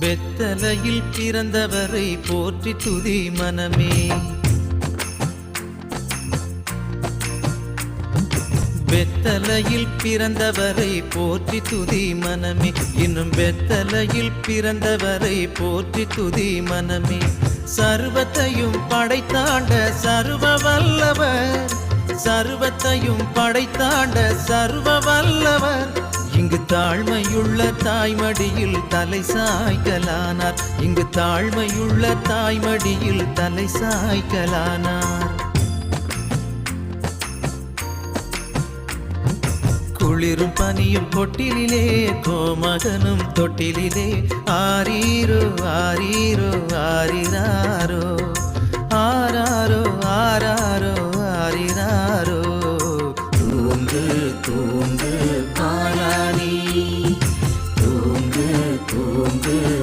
வெத்தலையில் பிறந்தவரை போற்றி துதி மனமே. வெத்தலையில் பிறந்தவரை போற்றி துதி மனமே. இன்னும் வெத்தலையில் பிறந்தவரை போற்றி துதி மனமே. சர்வத்தையும் படைத்தாண்ட சர்வ வல்லவர், சர்வத்தையும் படைத்தாண்ட சர்வ வல்லவர். இங்கு தாழ்மையுள்ள தாய்மடியில் தலை சாய்க்கலானார். இங்கு தாழ்மையுள்ள தாய்மடியில் தலை சாய்க்கலானார். குளிரும் பனியும் கொட்டிலே, கோமகனும் தொட்டிலே. ஆரீரோ ஆரீரோ ஆரிராரோ, ஆராரோ ஆரா